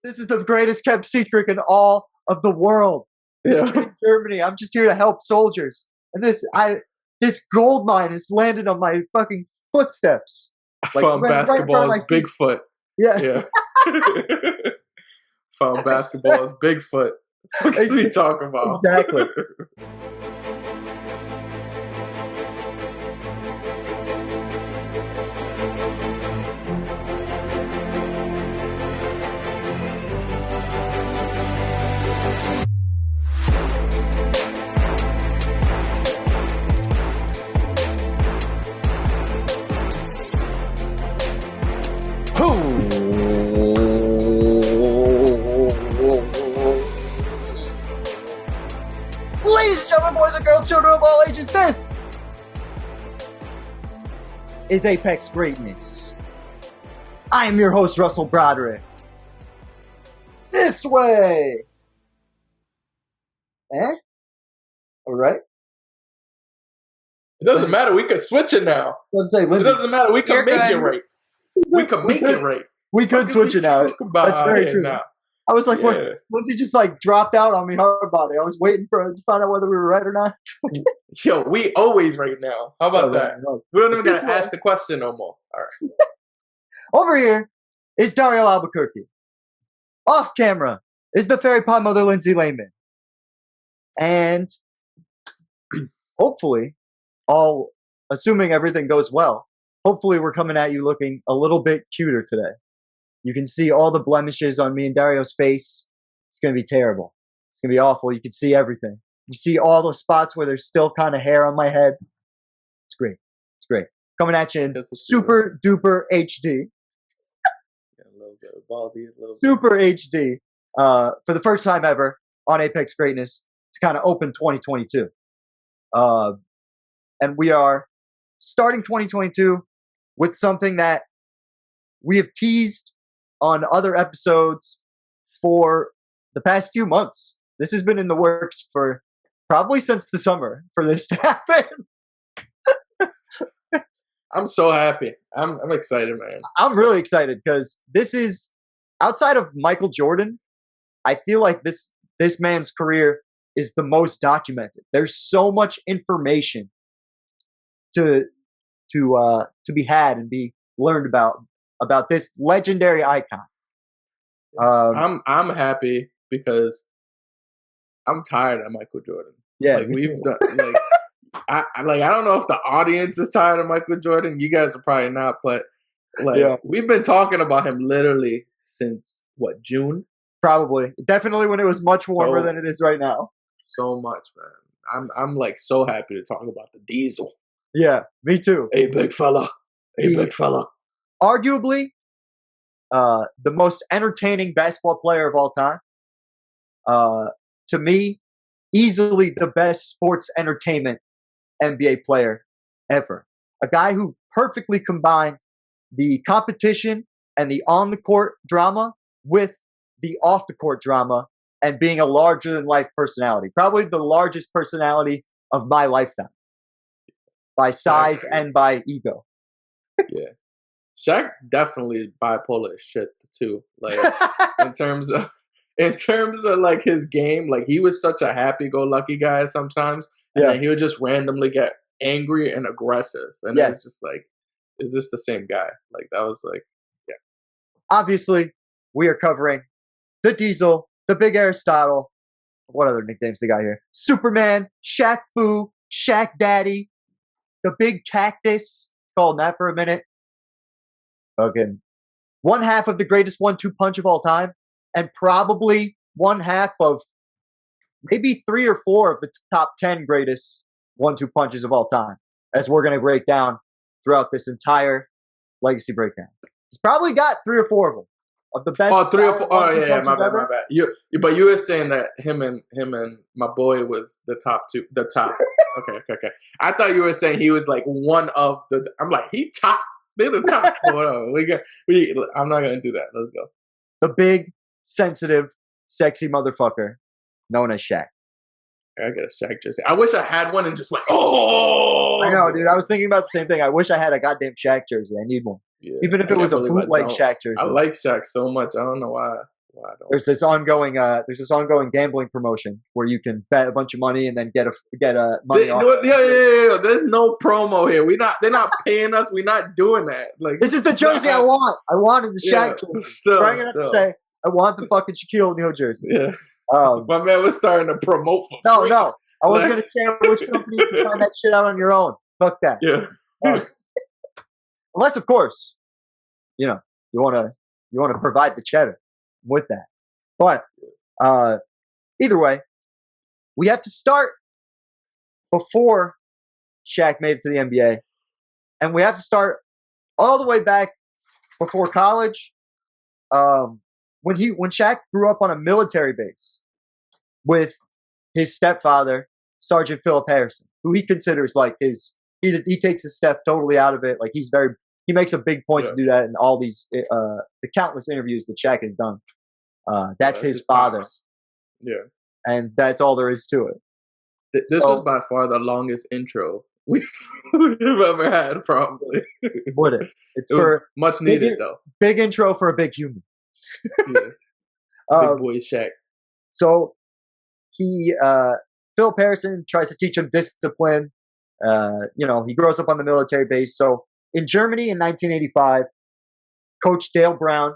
This is the greatest kept secret in all of the world. Yeah. In Germany. I'm just here to help soldiers. And this gold mine has landed on my fucking footsteps. I found basketball is Bigfoot. Yeah. Yeah. Found basketball is Bigfoot. What are we talking about? Exactly. Ladies and gentlemen, boys and girls, children of all ages, this is Apex Greatness. I am your host, Russell Broderick. This way! All right. It doesn't matter. We could switch it now. Let's say, Lindsay, it doesn't matter. We can make it right. We can make it right. We could switch it now. That's very true. Now? I was like, what? Lindsay just like dropped out on me hard body. I was waiting to find out whether we were right or not. Yo, we always right now. How about that? No. We don't even got to ask the question no more. All right. Over here is Dario Albuquerque. Off camera is the fairy pod mother, Lindsay Lehman. And hopefully, assuming everything goes well, hopefully we're coming at you looking a little bit cuter today. You can see all the blemishes on me and Dario's face. It's going to be terrible. It's going to be awful. You can see everything. You see all the spots where there's still kind of hair on my head. It's great. It's great. Coming at you in super duper HD. Yeah, a little bit of baldy, super HD. For the first time ever on Apex Greatness to kind of open 2022. And we are starting 2022 with something that we have teased on other episodes for the past few months. This has been in the works for probably since the summer for this to happen. I'm so happy. I'm excited, man. I'm really excited because this is, outside of Michael Jordan, I feel like this man's career is the most documented. There's so much information to be had and be learned about this legendary icon. I'm happy because I'm tired of Michael Jordan. Yeah, like we've done. Like I don't know if the audience is tired of Michael Jordan. You guys are probably not, but we've been talking about him literally since June? Probably, definitely when it was much warmer than it is right now. So much, man. I'm like so happy to talk about the Diesel. Yeah, me too. Hey, big fella. Big fella. Arguably, the most entertaining basketball player of all time. To me, easily the best sports entertainment NBA player ever. A guy who perfectly combined the competition and the on-the-court drama with the off-the-court drama and being a larger-than-life personality. Probably the largest personality of my lifetime. By size and by ego. Yeah. Shaq definitely bipolar as shit too. Like in terms of like his game, like he was such a happy-go-lucky guy sometimes, and then he would just randomly get angry and aggressive, and it's just like, is this the same guy? Like that was like, yeah. Obviously, we are covering the Diesel, the Big Aristotle. What other nicknames they got here? Superman, Shaq Fu, Shaq Daddy, the Big Cactus. Called that for a minute. Fucking one half of the greatest 1-2 punch of all time, and probably one half of maybe 3 or 4 of the top 10 greatest 1-2 punches of all time, as we're going to break down throughout this entire legacy breakdown. He's probably got 3 or 4 of them of the best. 3 or 4. Oh yeah, my bad. But you were saying that him and my boy was the top 2. The top. Okay. I thought you were saying he was like one of the. I'm like he top. They're the top. I'm not gonna do that. Let's go. The big, sensitive, sexy motherfucker known as Shaq. I got a Shaq jersey. I wish I had one and just went, oh! I know, dude. I was thinking about the same thing. I wish I had a goddamn Shaq jersey. I need one. Yeah, even if it was a bootleg Shaq jersey. I like Shaq so much. I don't know why. Well, I don't. There's this ongoing gambling promotion where you can bet a bunch of money and then get money off. Yeah. There's no promo here. They're not paying us. We're not doing that. Like, this is the jersey I want. I wanted the Shaq jersey. Still. Say I want the fucking Shaquille O'Neal jersey. Yeah. My man was starting to promote for free. No. I was gonna share which company you can find that shit out on your own. Fuck that. Yeah. Unless, of course, you want to provide the cheddar with that. But either way, we have to start before Shaq made it to the NBA, and we have to start all the way back before college. When Shaq grew up on a military base with his stepfather, Sergeant Philip Harrison, who he considers like he takes a step totally out of it. Like he makes a big point to do that in all these the countless interviews that Shaq has done. That's his father. Pops. Yeah. And that's all there is to it. This was by far the longest intro we've ever had, probably. Would it? It was much needed, though. Big intro for a big human. Yeah. Big boy Shaq. So Philip Harrison tries to teach him discipline. He grows up on the military base. So in Germany in 1985, Coach Dale Brown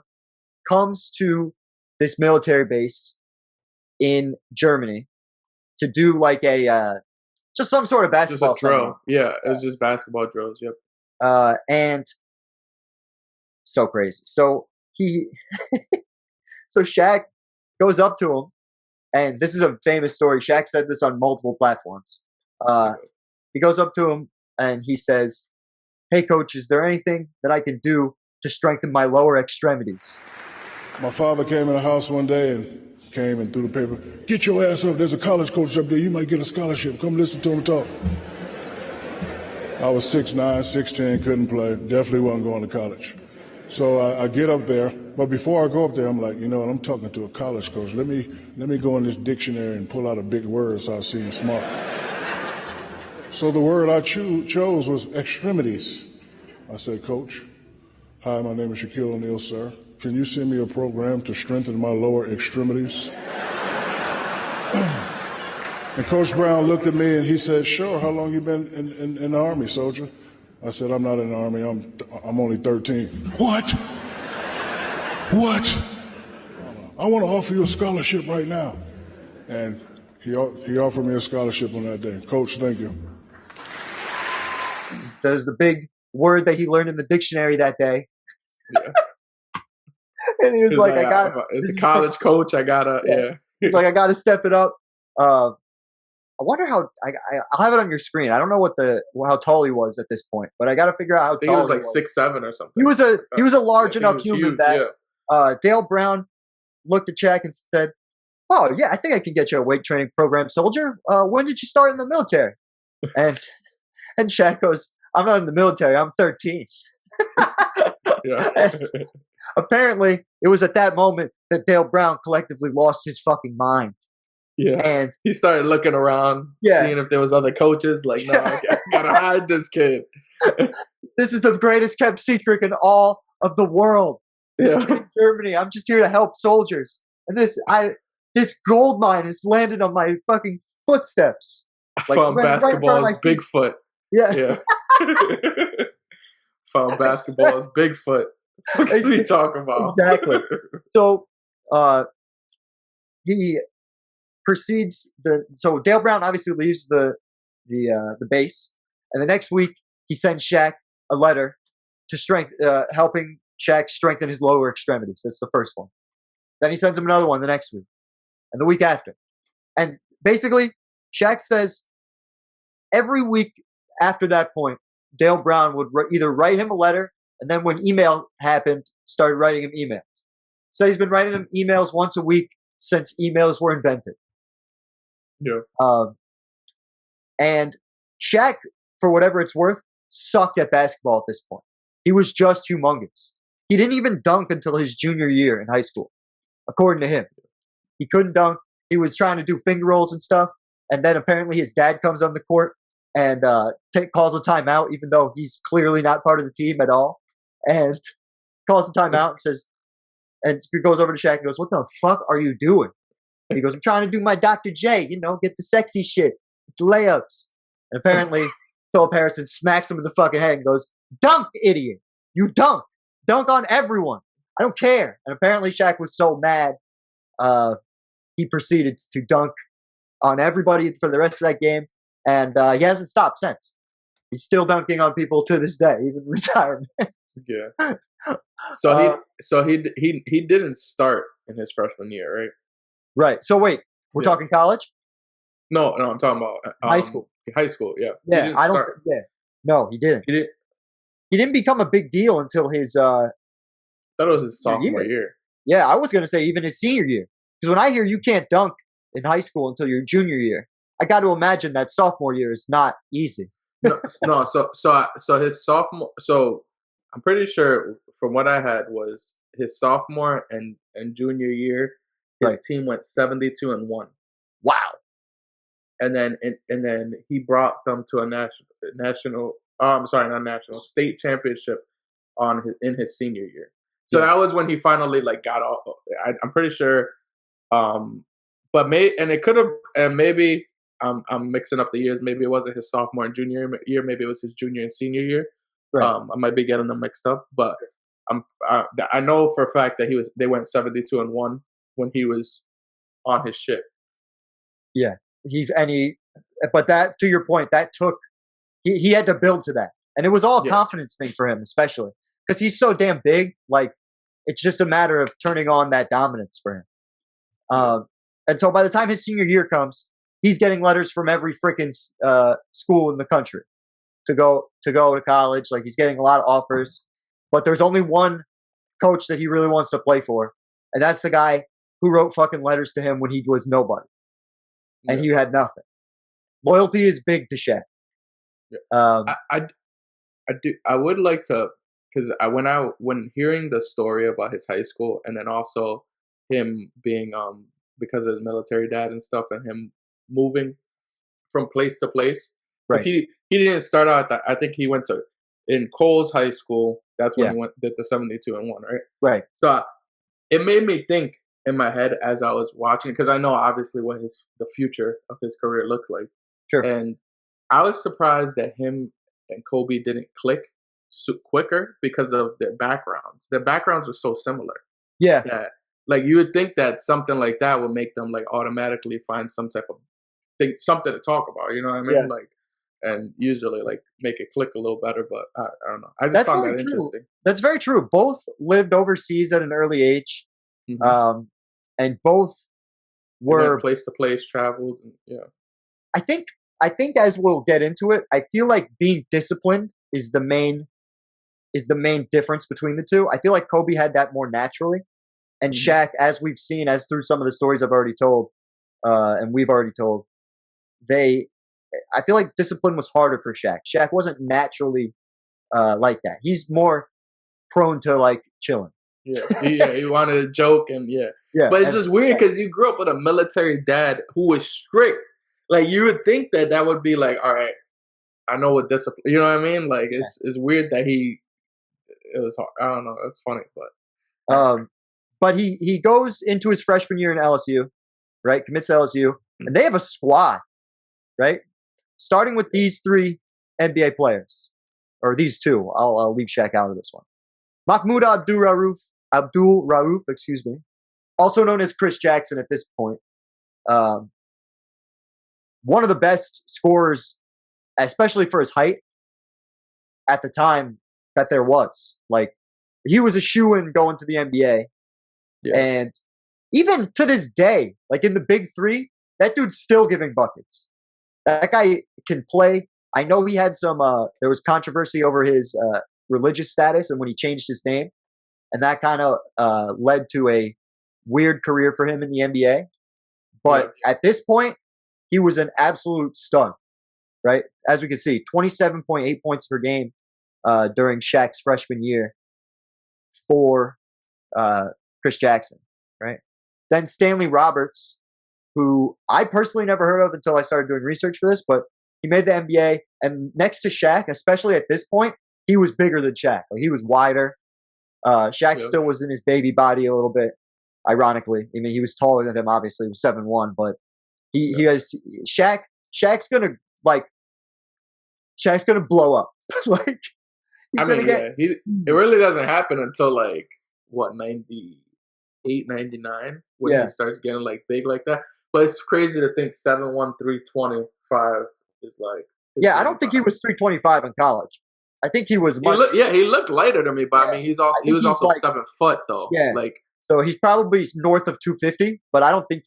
comes to this military base in Germany to do like just some sort of basketball just a drill. Yeah, it was just basketball drills. Yep. And so crazy. So so Shaq goes up to him, and this is a famous story. Shaq said this on multiple platforms. He goes up to him and he says, "Hey, coach, is there anything that I can do to strengthen my lower extremities?" My father came in the house one day and came and threw the paper. "Get your ass up. There's a college coach up there. You might get a scholarship. Come listen to him talk." I was 6'9", 6'10", couldn't play. Definitely wasn't going to college. So I get up there. But before I go up there, I'm like, I'm talking to a college coach. Let me go in this dictionary and pull out a big word so I seem smart. So the word I chose was extremities. I said, "Coach, hi, my name is Shaquille O'Neal, sir. Can you send me a program to strengthen my lower extremities?" And Coach Brown looked at me and he said, "Sure, how long you been in the Army, soldier?" I said, "I'm not in the Army, I'm only 13. What? I want to offer you a scholarship right now." And he offered me a scholarship on that day. "Coach, thank you." There's the big word that he learned in the dictionary that day. Yeah. And he was like, "It's a college coach. I gotta, yeah." He's like, "I gotta step it up." I wonder how I'll have it on your screen. I don't know how tall he was at this point, but I got to figure out how tall he was. Like 6'7" or something. He was a large enough human that Dale Brown looked at Shaq and said, "Oh yeah, I think I can get you a weight training program, soldier. When did you start in the military?" And Shaq goes, "I'm not in the military. I'm 13." Yeah. Apparently, it was at that moment that Dale Brown collectively lost his fucking mind. Yeah, and he started looking around, seeing if there was other coaches. Like, no, I gotta hide this kid. This is the greatest kept secret in all of the world. This kid in Germany. I'm just here to help soldiers, and this gold mine has landed on my fucking footsteps. I found basketball's Bigfoot. Yeah. Found basketball's Bigfoot. What are we talking about? Exactly. So, he proceeds. So Dale Brown obviously leaves the base, and the next week he sends Shaq a letter to helping Shaq strengthen his lower extremities. That's the first one. Then he sends him another one the next week, and the week after. And basically, Shaq says every week after that point, Dale Brown would either write him a letter, and then when email happened, started writing him emails. So he's been writing him emails once a week since emails were invented. Yeah. And Shaq, for whatever it's worth, sucked at basketball at this point. He was just humongous. He didn't even dunk until his junior year in high school, according to him. He couldn't dunk. He was trying to do finger rolls and stuff. And then apparently his dad comes on the court and calls a timeout, even though he's clearly not part of the team at all. And calls a timeout and says, And he goes over to Shaq and goes, "What the fuck are you doing?" He goes, "I'm trying to do my Dr. J, get the sexy shit, the layups." And apparently, Philip Harrison smacks him in the fucking head and goes, "Dunk, idiot! You dunk! Dunk on everyone! I don't care!" And apparently, Shaq was so mad, he proceeded to dunk on everybody for the rest of that game, and he hasn't stopped since. He's still dunking on people to this day, even in retirement. Yeah. So he didn't start in his freshman year, right? Right. So wait, we're talking college? No, I'm talking about high school. High school, yeah. Yeah, I don't. Yeah, no, he didn't. He didn't become a big deal until his. I thought it was his sophomore year. Yeah, I was gonna say even his senior year, because when I hear you can't dunk in high school until your junior year, I got to imagine that sophomore year is not easy. No. So his sophomore. So I'm pretty sure from what I had was his sophomore and junior year, his team went 72-1. Wow. And then he brought them to a state championship in his senior year. So that was when he finally got off. I'm pretty sure. But it could have, and maybe I'm mixing up the years. Maybe it wasn't his sophomore and junior year. Maybe it was his junior and senior year. Right. I might be getting them mixed up, but I know for a fact that they went 72-1 when he was on his shit. Yeah. But that, to your point, that took, he had to build to that. And it was all a confidence thing for him, especially because he's so damn big. It's just a matter of turning on that dominance for him. And so by the time his senior year comes, he's getting letters from every freaking school in the country to go to college. He's getting a lot of offers, but there's only one coach that he really wants to play for. And that's the guy who wrote fucking letters to him when he was nobody. And he had nothing. Loyalty is big to Shaq. I would like to, because when hearing the story about his high school, and then also him being because of his military dad and stuff, and him moving from place to place. Right. He didn't start out I think he went in Coles High School. That's when he did the 72-1, right? Right. So it made me think in my head as I was watching, because I know obviously what the future of his career looks like. Sure. And I was surprised that him and Kobe didn't click quicker because of their backgrounds. Their backgrounds are so similar. Yeah. That, you would think that something like that would make them automatically find some type of something to talk about. You know what I mean? Yeah. And usually make it click a little better. But I don't know. I just found that interesting. That's very true. Both lived overseas at an early age. Mm-hmm. And both were place to place, traveled. And, yeah. I think as we'll get into it, I feel like being disciplined is the main difference between the two. I feel like Kobe had that more naturally, and Shaq, as we've seen, as through some of the stories I've already told, and we've already told, I feel like discipline was harder for Shaq. Shaq wasn't naturally like that. He's more prone to chilling. Yeah, he wanted to joke and yeah. But it's just weird because you grew up with a military dad who was strict. You would think that would be all right, I know what discipline. You know what I mean? It's weird that it was hard. I don't know. That's funny, but he goes into his freshman year in LSU, right? Commits to LSU, and they have a squad, right? Starting with these three NBA players, or these two. I'll leave Shaq out of this one. Mahmoud Abdul Rauf, excuse me, also known as Chris Jackson at this point. One of the best scorers, especially for his height, at the time that there was. He was a shoo-in going to the NBA. Yeah. And even to this day, in the big three, that dude's still giving buckets. That guy can play. I know he had there was controversy over his religious status and when he changed his name. And that kind of led to a weird career for him in the NBA. But at this point, he was an absolute stud, right? As we can see, 27.8 points per game during Shaq's freshman year for Chris Jackson, right? Then Stanley Roberts, who I personally never heard of until I started doing research for this, but he made the NBA. And next to Shaq, especially at this point, he was bigger than Shaq. He was wider. Shaq Yeah. still was in his baby body a little bit, ironically. I mean, he was taller than him, obviously. He was 7'1", but he has Shaq's gonna blow up. Like he's I mean, gonna it really doesn't happen until like what 98, 99 when he starts getting like big like that. But it's crazy to think 7'1", 325 is like. I don't think he was 325 in college. I think he was much. He looked lighter than me, but I mean, he was also like, 7 foot though. Yeah, like so he's probably north of 250, but I don't think.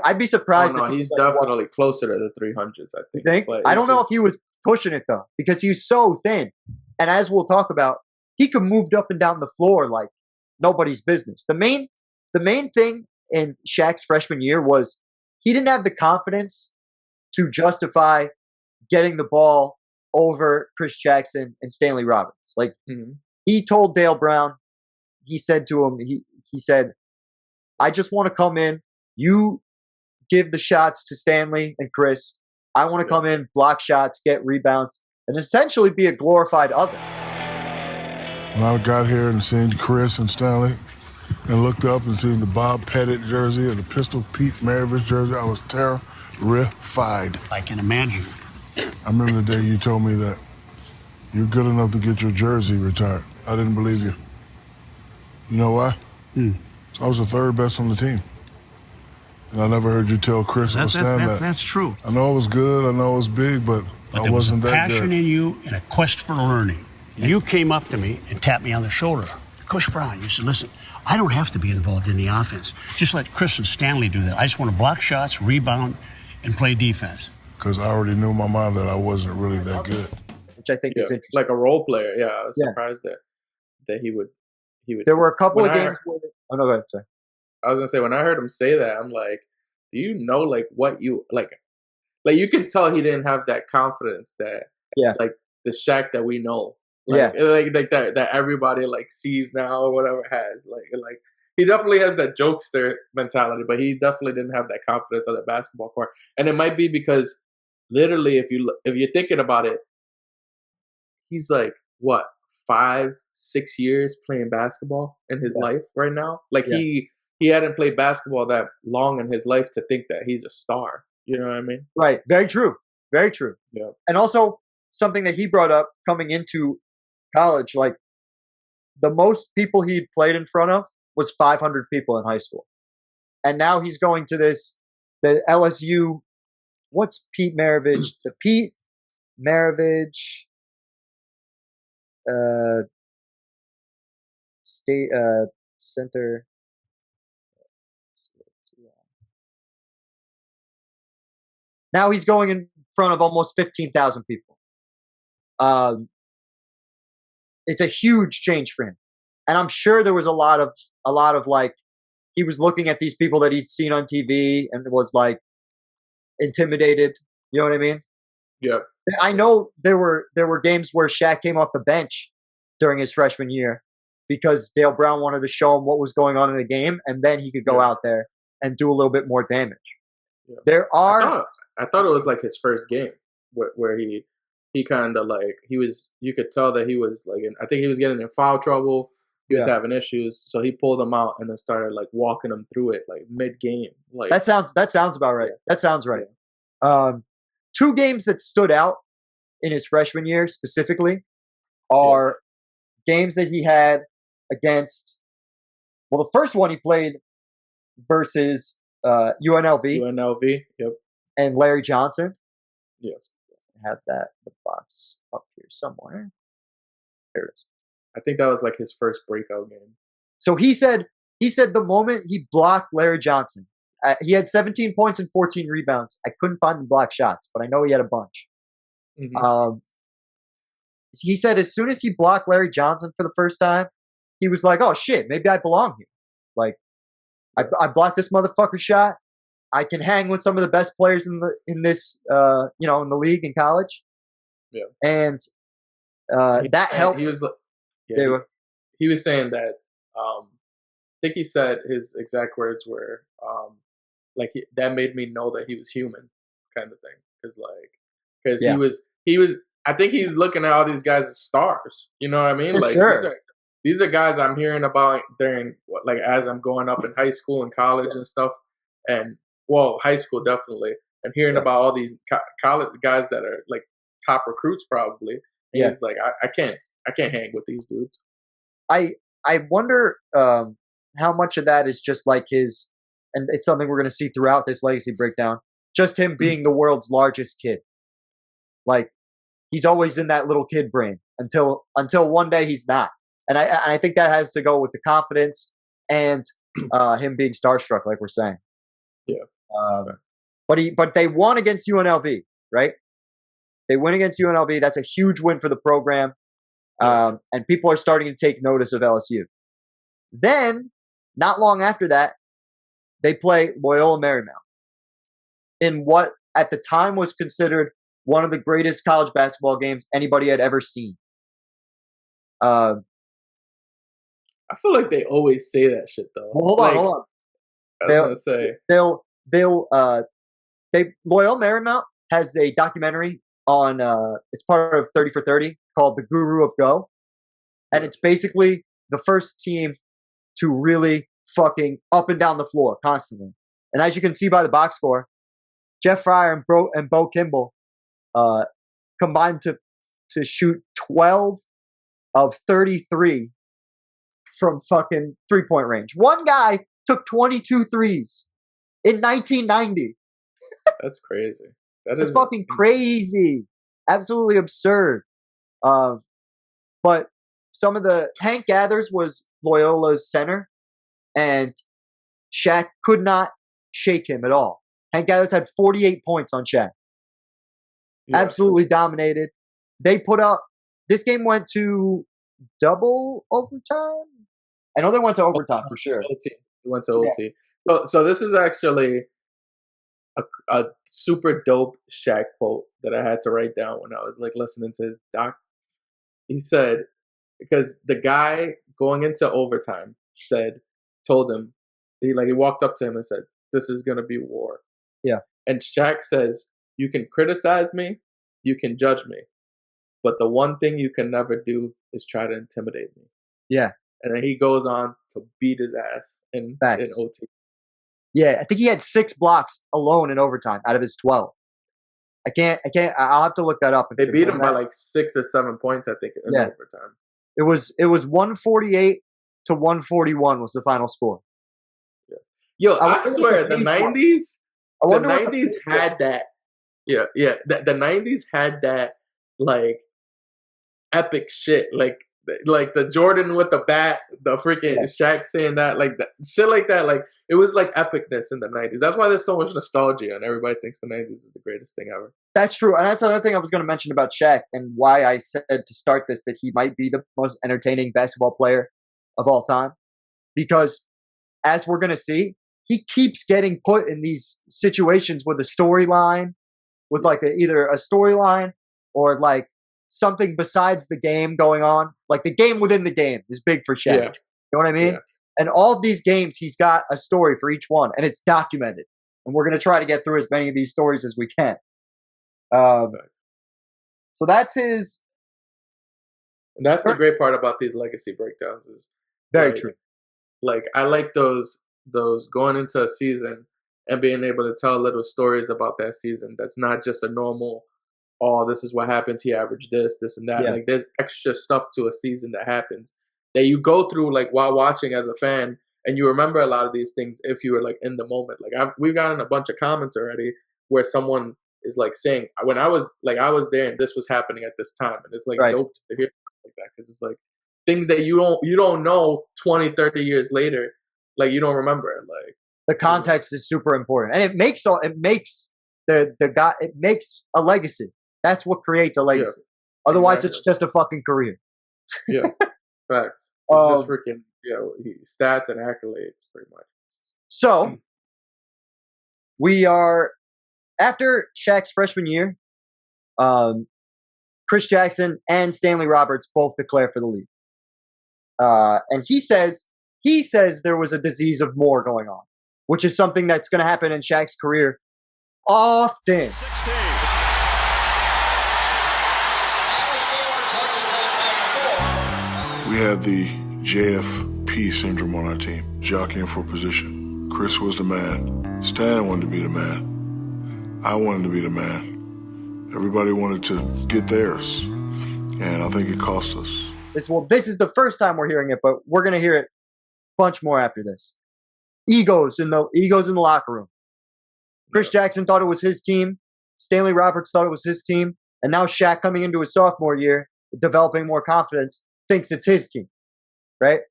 I'd be surprised. Oh, no, he's definitely closer to the 300s. I think. You think? I don't know if he was pushing it though, because he's so thin. And as we'll talk about, he could move up and down the floor like nobody's business. The main thing in Shaq's freshman year was he didn't have the confidence to justify getting the ball over Chris Jackson and Stanley Robbins. Like he told Dale Brown, he said to him, he said, "I just want to come in. You give the shots to Stanley and Chris. I want to come in, block shots, get rebounds, and essentially be a glorified other." When I got here and seen Chris and Stanley and looked up and seen the Bob Pettit jersey and the Pistol Pete Maravich jersey, I was terrified. I can imagine. I remember the day you told me that you're good enough to get your jersey retired. I didn't believe you. You know why? So I was the third best on the team. And I never heard you tell Chris or Stan that. That's true. I know it was good, I know it was big, but I wasn't that good. There was a passion in you and a quest for learning. You came up to me and tapped me on the shoulder. Coach Brown, you said, "Listen, I don't have to be involved in the offense. Just let Chris and Stanley do that. I just want to block shots, rebound, and play defense." Because I already knew in my mind that I wasn't really that good. Which I think is interesting. Like a role player. Yeah, I was surprised that he would. There were a couple of games where... Oh, no, go ahead, sorry. I was going to say, when I heard him say that, I'm like, do you know, like, what you... Like, you can tell he didn't have that confidence that... Like, the Shaq that we know. Like, like that everybody, like, sees now or whatever has. Like he definitely has that jokester mentality, but he definitely didn't have that confidence on the basketball court. And it might be because, literally, if you're thinking about it, he's like, what, 5-6 years playing basketball in his life right now? Like, he hadn't played basketball that long in his life to think that he's a star. You know what I mean? Right. Very true. Very true. Yeah. And also, something that he brought up coming into college, like, the most people he'd played in front of was 500 people in high school. And now he's going to the LSU, what's Pete Maravich? The Pete Maravich state center. Now he's going in front of almost 15,000 people. It's a huge change for him. And I'm sure there was a lot of like, he was looking at these people that he'd seen on TV and was like intimidated. You know what I mean? Yeah. I know there were games where Shaq came off the bench during his freshman year because Dale Brown wanted to show him what was going on in the game, and then he could go out there and do a little bit more damage. Yeah. There are. I thought it was like his first game where he kind of like you could tell that he was like I think he was getting in foul trouble. He was having issues, so he pulled him out and then started like walking him through it like mid game. Like that sounds about right. That sounds right. Two games that stood out in his freshman year specifically are games that he had against. Well, the first one he played versus UNLV. UNLV, yep. And Larry Johnson. Yes. Have that in the box up here somewhere. There it is. I think that was like his first breakout game. So he said the moment he blocked Larry Johnson, he had 17 points and 14 rebounds. I couldn't find the block shots, but I know he had a bunch. Mm-hmm. He said as soon as he blocked Larry Johnson for the first time, he was like, "Oh shit, maybe I belong here. Like, I blocked this motherfucker shot. I can hang with some of the best players in the league in college." Yeah, and that helped. He was he was saying that. I think he said his exact words were that made me know that he was human, kind of thing. Because he was. I think he's looking at all these guys as stars. You know what I mean? For like sure. these are guys I'm hearing about during like as I'm going up in high school and college and stuff, and well, high school definitely, and hearing about all these college guys that are like top recruits probably. And he's like, I can't hang with these dudes. I wonder how much of that is just like his, and it's something we're going to see throughout this legacy breakdown, just him being the world's largest kid. Like, he's always in that little kid brain until one day he's not. And I think that has to go with the confidence and him being starstruck, like we're saying. Yeah. But they won against UNLV, right? They win against UNLV. That's a huge win for the program. And people are starting to take notice of LSU. Then, not long after that, they play Loyola Marymount in what at the time was considered one of the greatest college basketball games anybody had ever seen. I feel like they always say that shit though. Well, hold on. I was gonna say Loyola Marymount has a documentary on it's part of 30 for 30 called The Guru of Go, and it's basically the first team to really fucking up and down the floor constantly. And as you can see by the box score, Jeff Fryer and Bo Kimball combined to shoot 12 of 33 from fucking three-point range. One guy took 22 threes in 1990. That's crazy. That's fucking crazy. Absolutely absurd. But some of Hank Gathers was Loyola's center, and Shaq could not shake him at all. Hank Gathers had 48 points on Shaq. Yeah. Absolutely dominated. They put up, this game went to double overtime. I know they went to overtime for sure. OT. It went to OT. So this is actually a super dope Shaq quote that I had to write down when I was like listening to his doc. He said, because the guy going into overtime told him, he walked up to him and said, "This is gonna be war." Yeah. And Shaq says, "You can criticize me, you can judge me, but the one thing you can never do is try to intimidate me." Yeah. And then he goes on to beat his ass in OT. Yeah, I think he had 6 blocks alone in overtime out of his 12. I'll have to look that up. They beat him by like 6 or 7 points, I think, in overtime. It was 148 to 141 was the final score. Yeah. Yo, I swear the 90s, the 90s had that. Yeah. The 90s had that like epic shit, like the Jordan with the bat, the freaking Shaq saying that, like that shit, like that. Like it was like epicness in the 90s. That's why there's so much nostalgia, and everybody thinks the 90s is the greatest thing ever. That's true, and that's another thing I was going to mention about Shaq, and why I said to start this that he might be the most entertaining basketball player of all time, because as we're going to see, he keeps getting put in these situations with a storyline, with like either a storyline or like something besides the game going on. Like the game within the game is big for Shaq. Yeah. You know what I mean? Yeah. And all of these games, he's got a story for each one, and it's documented. And we're going to try to get through as many of these stories as we can. So that's his. And that's the great part about these legacy breakdowns is very true. Like I like those going into a season and being able to tell little stories about that season. That's not just a normal, oh, this is what happens. He averaged this and that. Yeah. Like there's extra stuff to a season that happens that you go through like while watching as a fan, and you remember a lot of these things if you were like in the moment. Like we've gotten a bunch of comments already where someone is like saying, when I was there and this was happening at this time, and it's like dope to hear like that, because it's like things that you don't know 20, 30 years later, like you don't remember. Like the context is super important, and it makes a legacy. That's what creates a legacy. Yeah, otherwise, it's just a fucking career. Yeah, fact. It's just freaking stats and accolades, pretty much. So we are after Shaq's freshman year. Chris Jackson and Stanley Roberts both declare for the league, and he says there was a disease of more going on, which is something that's going to happen in Shaq's career often. 16. We had the JFP syndrome on our team, jockeying for position. Chris was the man. Stan wanted to be the man. I wanted to be the man. Everybody wanted to get theirs, and I think it cost us. This is the first time we're hearing it, but we're gonna hear it a bunch more after this. Egos in the locker room. Chris Jackson thought it was his team. Stanley Roberts thought it was his team, and now Shaq, coming into his sophomore year, developing more confidence, thinks it's his team, right?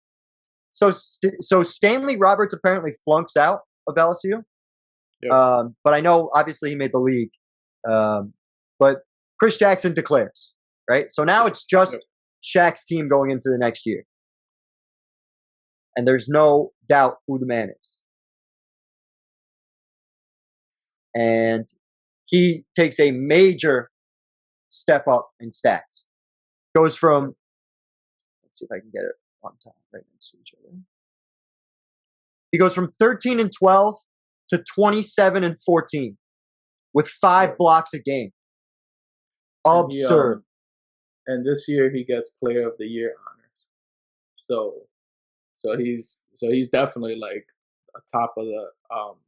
So Stanley Roberts apparently flunks out of LSU, but I know obviously he made the league. But Chris Jackson declares, right? So now it's just Shaq's team going into the next year, and there's no doubt who the man is. And he takes a major step up in stats. Goes from, let's see if I can get it on time right next to each other. He goes from 13-12 to 27-14 with 5 blocks a game. Absurd. And this year he gets Player of the Year honors. So he's definitely like top of the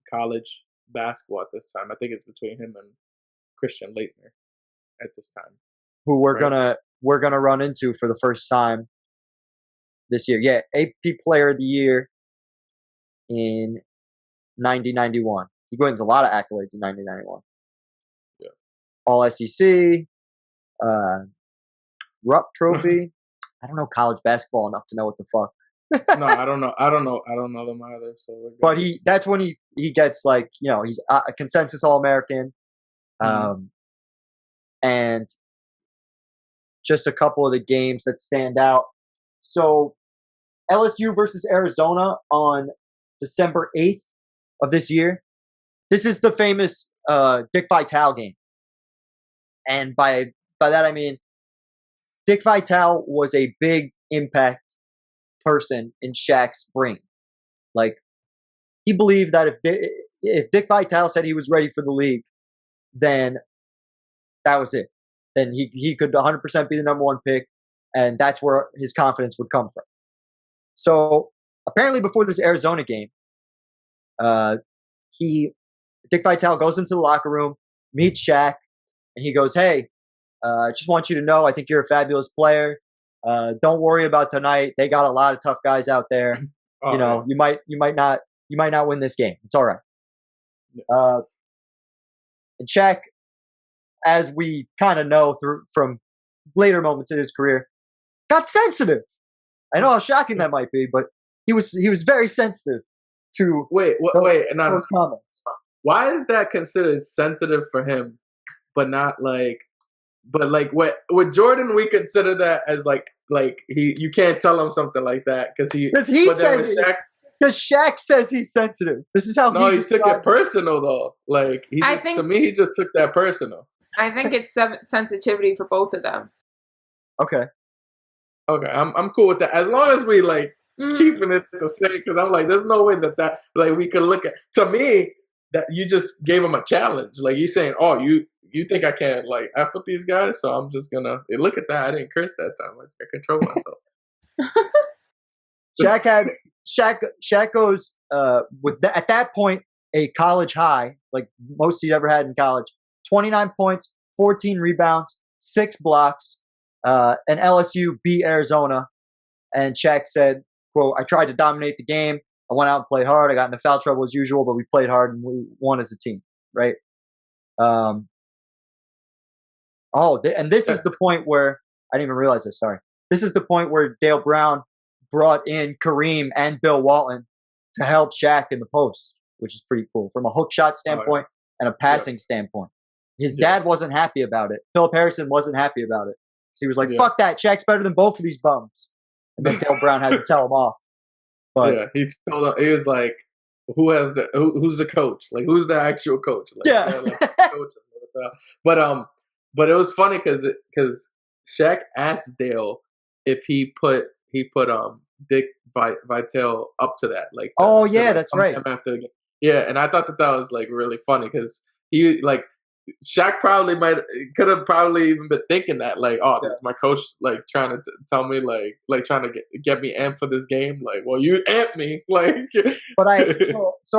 college basketball at this time. I think it's between him and Christian Laettner at this time, who we're gonna run into for the first time this year. Yeah, AP Player of the Year in 90-91. He wins a lot of accolades in 90-91. Yeah, All SEC, Rupp Trophy. I don't know college basketball enough to know what the fuck. No, I don't know them either. So, but that's when he gets, like, you know, he's a consensus All-American, and just a couple of the games that stand out. So LSU versus Arizona on December 8th of this year. This is the famous Dick Vitale game, and by that I mean Dick Vitale was a big impact person in Shaq's brain. Like, he believed that if Dick Vitale said he was ready for the league, then that was it. Then he could 100% be the number 1 pick, and that's where his confidence would come from. So apparently before this Arizona game, Dick Vitale goes into the locker room, meets Shaq, and he goes, "Hey, I just want you to know I think you're a fabulous player. Don't worry about tonight. They got a lot of tough guys out there. You know, you might not win this game. It's all right." And Shaq, as we kind of know from later moments in his career, got sensitive. I know how shocking that might be, but he was very sensitive to those comments. Why is that considered sensitive for him, but not like? But like with Jordan, we consider that as like you can't tell him something like that because Shaq says he's sensitive. This is how he took it personal though. Like to me, he just took that personal. I think it's sensitivity for both of them. Okay, I'm cool with that as long as we like keeping it the same. Because I'm like, there's no way that like we could look at. To me, that you just gave him a challenge. Like you saying, oh, you think I can't like F with these guys, so I'm just gonna look at that. I didn't curse that time. I control myself. Shaq goes at that point a college high, like most he's ever had in college. 29 points, 14 rebounds, 6 blocks, and LSU beat Arizona. And Shaq said, quote, "I tried to dominate the game. I went out and played hard. I got into foul trouble as usual, but we played hard and we won as a team." Right? And this is the point where I didn't even realize this. Sorry. This is the point where Dale Brown brought in Kareem and Bill Walton to help Shaq in the post, which is pretty cool from a hook shot standpoint and a passing standpoint. His dad wasn't happy about it. Philip Harrison wasn't happy about it. So he was like, "Fuck that. Shaq's better than both of these bums." And then Dale Brown had to tell him off. But he told him, he was like, who's the coach? Like, who's the actual coach? Like, But it was funny because Shaq asked Dale if he put Dick Vitale up to that. Like, that's right. After the game. Yeah, and I thought that was like really funny because he like Shaq could have probably even been thinking that, like, oh, this is my coach, like, trying to tell me, like trying to get me amped for this game. Like, well, you amped me, like. But I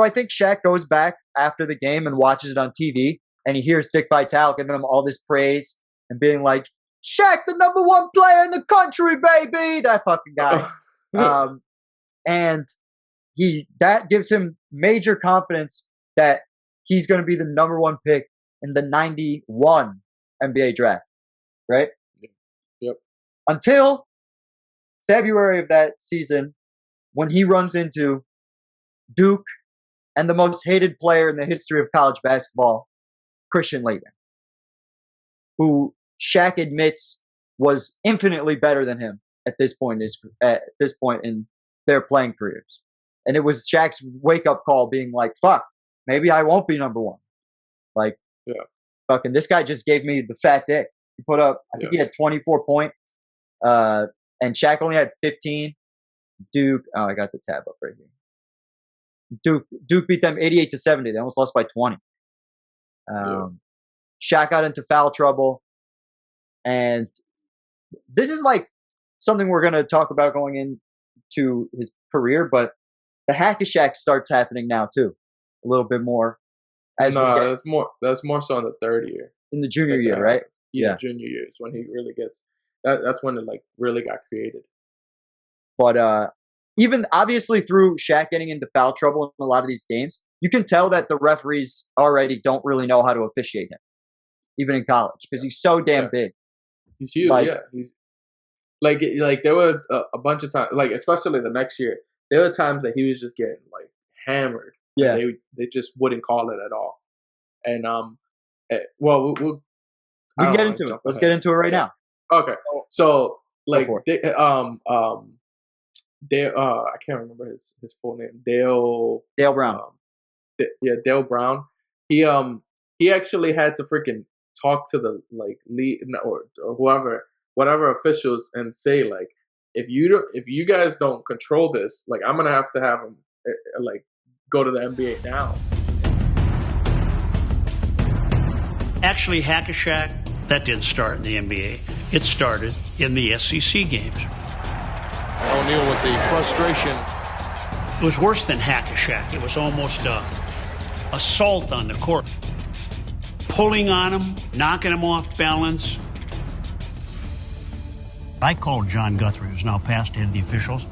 think Shaq goes back after the game and watches it on TV, and he hears Dick Vitale giving him all this praise and being like, "Shaq, the #1 player in the country, baby!" That fucking guy. And that gives him major confidence that he's going to be the #1 pick in the 91 NBA draft, right? Yep. Until February of that season, when he runs into Duke and the most hated player in the history of college basketball, Christian Laettner, who Shaq admits was infinitely better than him at this point in their playing careers. And it was Shaq's wake-up call being like, fuck, maybe I won't be #1. Like, fucking this guy just gave me the fat dick. He put up, I think he had 24 points. And Shaq only had 15. Duke, I got the tab up right here. Duke beat them 88-70. They almost lost by 20. Shaq got into foul trouble. And this is like something we're going to talk about going into his career, but the Hack-A-Shaq starts happening now too, a little bit more. That's more so in the third year. In the junior year, right? Yeah, junior year is when he really gets. That's when it like really got created. But even obviously through Shaq getting into foul trouble in a lot of these games, you can tell that the referees already don't really know how to officiate him, even in college, because he's so damn big. He's huge, He's, like there were a bunch of times, like especially the next year, there were times that he was just getting like hammered. Yeah, they just wouldn't call it at all. And well, we can get into it. Let's get into it right now. Okay, so like Dale, I can't remember his full name. Dale Brown. Dale Brown. He actually had to freaking talk to the like lead or whatever officials and say like, if you guys don't control this, like I'm gonna have him like go to the NBA now. Actually, Hack-A-Shaq, that didn't start in the NBA. It started in the SEC games. O'Neal with the frustration. It was worse than Hack-A-Shaq. It was almost assault on the court. Pulling on him, knocking him off balance. I called John Guthrie, who's now past head of the officials,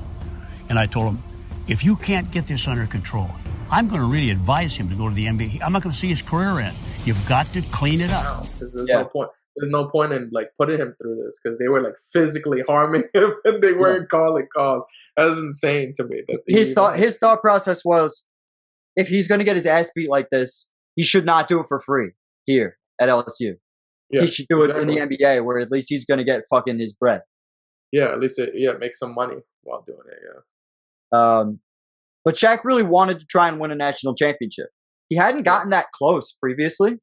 and I told him, if you can't get this under control, I'm going to really advise him to go to the NBA. I'm not going to see his career end. You've got to clean it up. Because there's no point. There's no point in like putting him through this because they were like physically harming him and they weren't calling calls. That was insane to me. His thought process was, if he's going to get his ass beat like this, he should not do it for free here at LSU. Yeah, he should do it in the NBA where at least he's going to get fucking his bread. Yeah, at least make some money while doing it. Yeah. But Shaq really wanted to try and win a national championship. He hadn't gotten that close previously.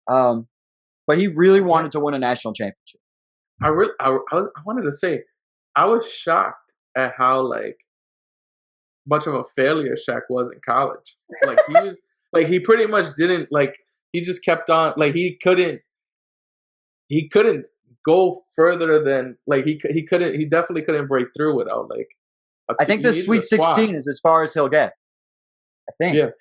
But he really wanted to win a national championship. I wanted to say, I was shocked at how like much of a failure Shaq was in college. Like he was, like he pretty much didn't like. He just kept on. Like he couldn't go further than like he couldn't. He definitely couldn't break through without like. I think the Sweet 16 is as far as he'll get. I think. Yeah.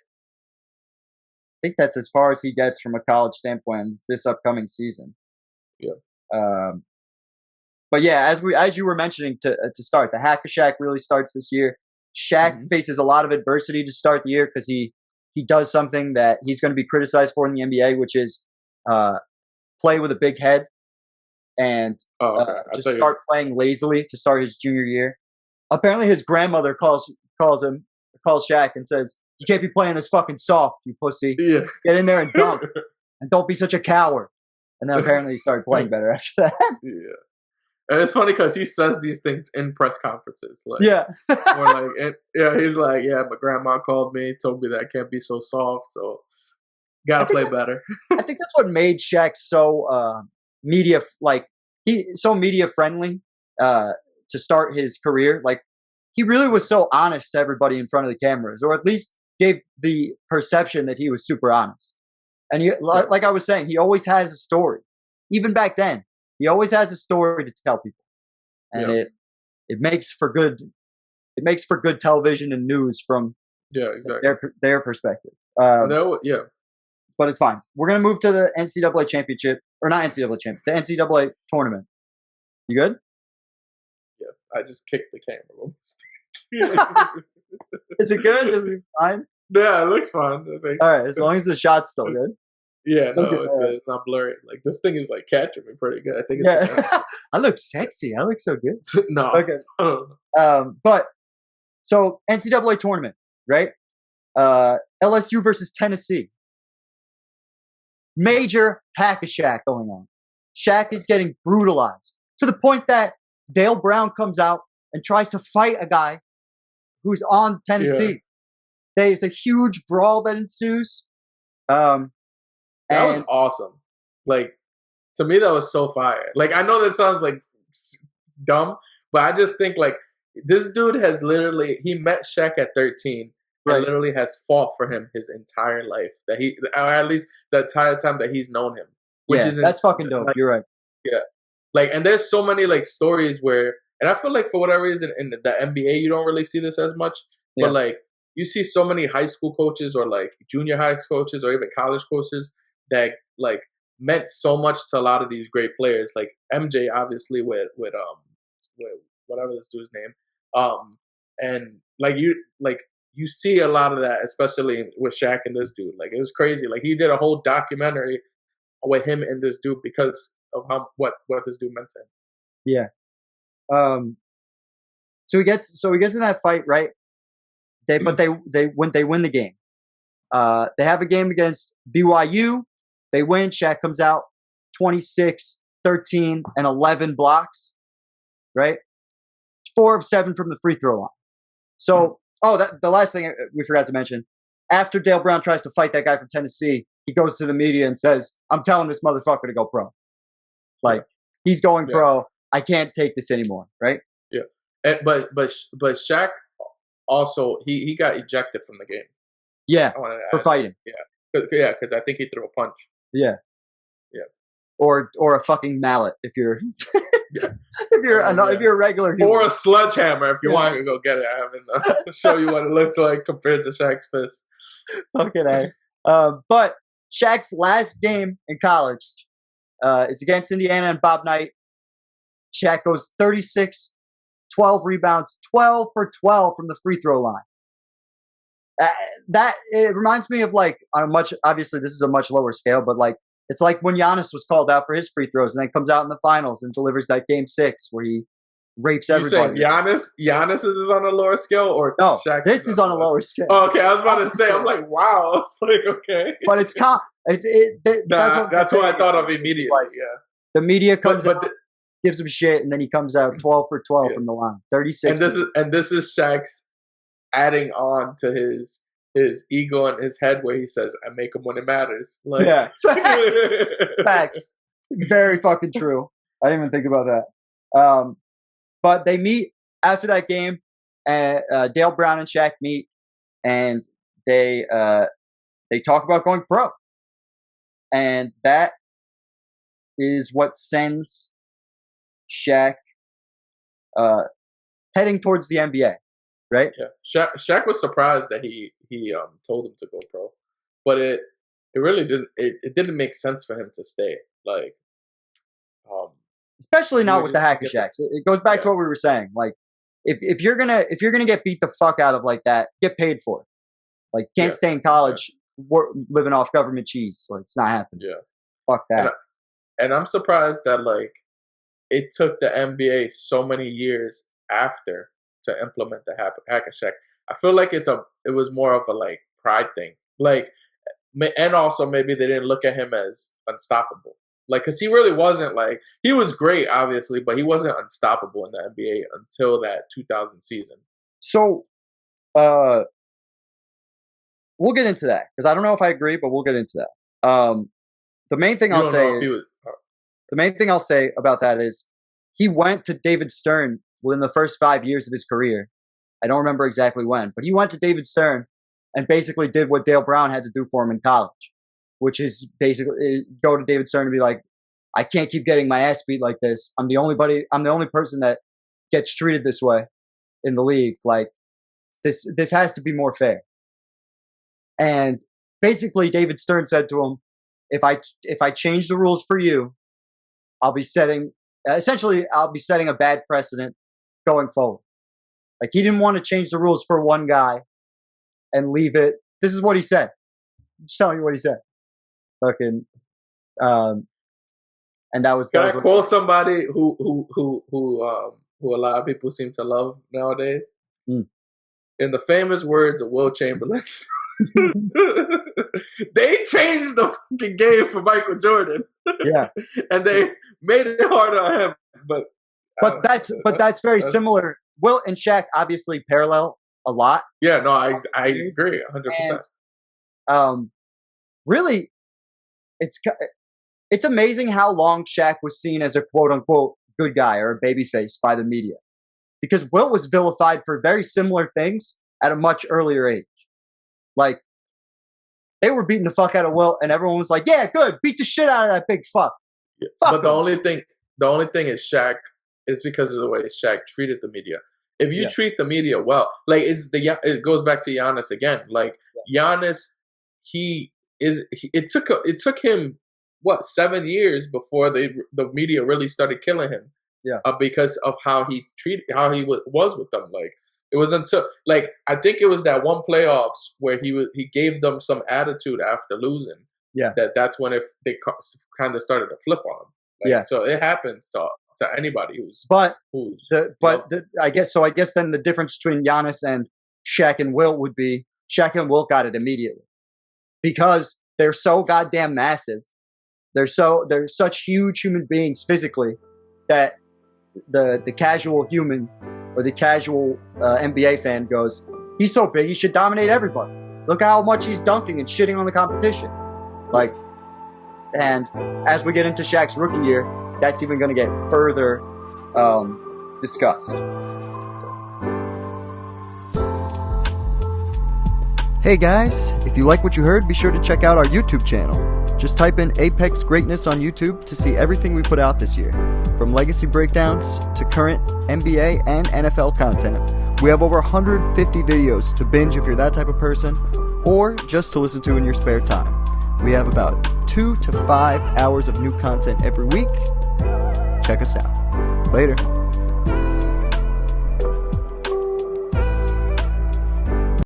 I think that's as far as he gets from a college standpoint this upcoming season. Yeah. But yeah, as you were mentioning to start, the Hack-A-Shaq really starts this year. Shaq faces a lot of adversity to start the year because he does something that he's going to be criticized for in the NBA, which is play with a big head and just start playing lazily to start his junior year. Apparently, his grandmother calls Shaq and says, "You can't be playing this fucking soft, you pussy. Yeah. Get in there and dunk. And don't be such a coward." And then apparently he started playing better after that. Yeah. And it's funny because he says these things in press conferences. Like, yeah. Or like, he's like, yeah, my grandma called me, told me that I can't be so soft, so gotta play better. I think that's what made Shaq so media friendly to start his career. Like, he really was so honest to everybody in front of the cameras, or at least gave the perception that he was super honest. And like I was saying, he always has a story. Even back then, he always has a story to tell people, and it makes for good. It makes for good television and news from their perspective. But it's fine. We're gonna move to the NCAA championship, or not NCAA championship, the NCAA tournament. You good? Yeah, I just kicked the camera. Is it good? Is it fine? Yeah, it looks fine. I think. All right, as long as the shot's still good. Yeah, no, it's not blurry. Like this thing is like catching me pretty good. I think it's I look sexy. I look so good. No. Okay. But so NCAA tournament, right? LSU versus Tennessee. Major Hack-A-Shaq going on. Shaq is getting brutalized to the point that Dale Brown comes out and tries to fight a guy who's on Tennessee. Yeah. There's a huge brawl that ensues. That was awesome. Like, to me, that was so fire. Like, I know that sounds like dumb, but I just think like this dude has literally, he met Shaq at 13 and literally has fought for him his entire life. That he, or at least the entire time that he's known him. Which is that's fucking dope. Like, you're right. Yeah. Like, and there's so many like stories where, and I feel like for whatever reason in the NBA, you don't really see this as much, but like you see so many high school coaches or like junior high coaches or even college coaches that like meant so much to a lot of these great players, like MJ, obviously with whatever this dude's name, and like you see a lot of that, especially with Shaq and this dude. Like it was crazy. Like he did a whole documentary with him and this dude because of what this dude meant to him. Yeah. So he gets in that fight, right? They win the game. They have a game against BYU. They win. Shaq comes out 26, 13, and 11 blocks, right? 4 of 7 from the free throw line. So, the last thing we forgot to mention, after Dale Brown tries to fight that guy from Tennessee, he goes to the media and says, "I'm telling this motherfucker to go pro. Like, he's going pro. I can't take this anymore," right? Yeah. But Shaq also, he got ejected from the game. Yeah, for fighting. Yeah, because I think he threw a punch. Yeah. Or a fucking mallet if you're if you're a regular human. Or a sledgehammer if you want to go get it. I mean, show you what it looks like compared to Shaq's fist. Okay, but Shaq's last game in college is against Indiana and Bob Knight. Shaq goes 36, 12 rebounds, 12 for 12 from the free throw line. That it reminds me of like obviously this is a much lower scale, but like it's like when Giannis was called out for his free throws and then comes out in the finals and delivers that game 6 where he rapes everybody. Giannis is on a lower scale, or no? Shaq This is on a lower scale. Oh, okay, I was about to say, I'm like, wow, it's like okay, but it's that's what I thought of immediately. Like, the media comes out, gives him shit, and then he comes out 12 for 12 from the line, 36. And this is Shaq's adding on to his ego in his head where he says, "I make him when it matters." Like, yeah, facts. Very fucking true. I didn't even think about that. But they meet after that game, and Dale Brown and Shaq meet, and they talk about going pro, and that is what sends Shaq heading towards the NBA. Right? Yeah. Shaq was surprised that he told him to go pro, but it really didn't. It didn't make sense for him to stay. Like, especially not with the Hack-A-Shaqs. It goes back to what we were saying. Like, if you're gonna get beat the fuck out of like that, get paid for it. Like, can't stay in college living off government cheese. Like, it's not happening. Yeah, fuck that. And I'm surprised that like it took the NBA so many years after to implement the Hack-A-Shaq. I feel like it was more of a like pride thing. Like, and also maybe they didn't look at him as unstoppable. Like, cause he really wasn't like, he was great obviously, but he wasn't unstoppable in the NBA until that 2000 season. So, we'll get into that because I don't know if I agree, but we'll get into that. The main thing I'll say about that is he went to David Stern within the first 5 years of his career. I don't remember exactly when, but he went to David Stern and basically did what Dale Brown had to do for him in college. which is basically go to David Stern and be like, I can't keep getting my ass beat like this. I'm the only person that gets treated this way in the league. Like this has to be more fair. And basically David Stern said to him, if I change the rules for you, I'll be setting a bad precedent going forward. Like he didn't want to change the rules for one guy and leave it. This is what he said. I'm just telling you what he said. Fucking, and that was. Can I quote somebody who a lot of people seem to love nowadays? Mm. In the famous words of Will Chamberlain, they changed the fucking game for Michael Jordan. Yeah, and they made it harder on him. But that's very similar. Will and Shaq obviously parallel a lot. Yeah, no, I agree 100%. Really, it's amazing how long Shaq was seen as a quote unquote good guy or a babyface by the media, because Will was vilified for very similar things at a much earlier age. Like they were beating the fuck out of Will, and everyone was like, "Yeah, good, beat the shit out of that big fuck." Yeah. Fuck but him. the only thing is Shaq is because of the way Shaq treated the media. If you treat the media well, like it goes back to Giannis again. Like Giannis, it took him what 7 years before the media really started killing him. Yeah, because of how he was with them. Like it was until like I think it was that one playoffs where he gave them some attitude after losing. Yeah, that's when they kind of started to flip on him. Like, so it happens to anybody who's. I guess then the difference between Giannis and Shaq and Will would be Shaq and Will got it immediately because they're so goddamn massive. They're such huge human beings physically that the casual human or the casual NBA fan goes, he's so big, he should dominate everybody. Look how much he's dunking and shitting on the competition. Like, and as we get into Shaq's rookie year, that's even going to get further discussed. Hey guys, if you like what you heard, be sure to check out our YouTube channel. Just type in Apex Greatness on YouTube to see everything we put out this year. From legacy breakdowns to current NBA and NFL content. We have over 150 videos to binge if you're that type of person, or just to listen to in your spare time. We have about 2 to 5 hours of new content every week. Check us out. Later.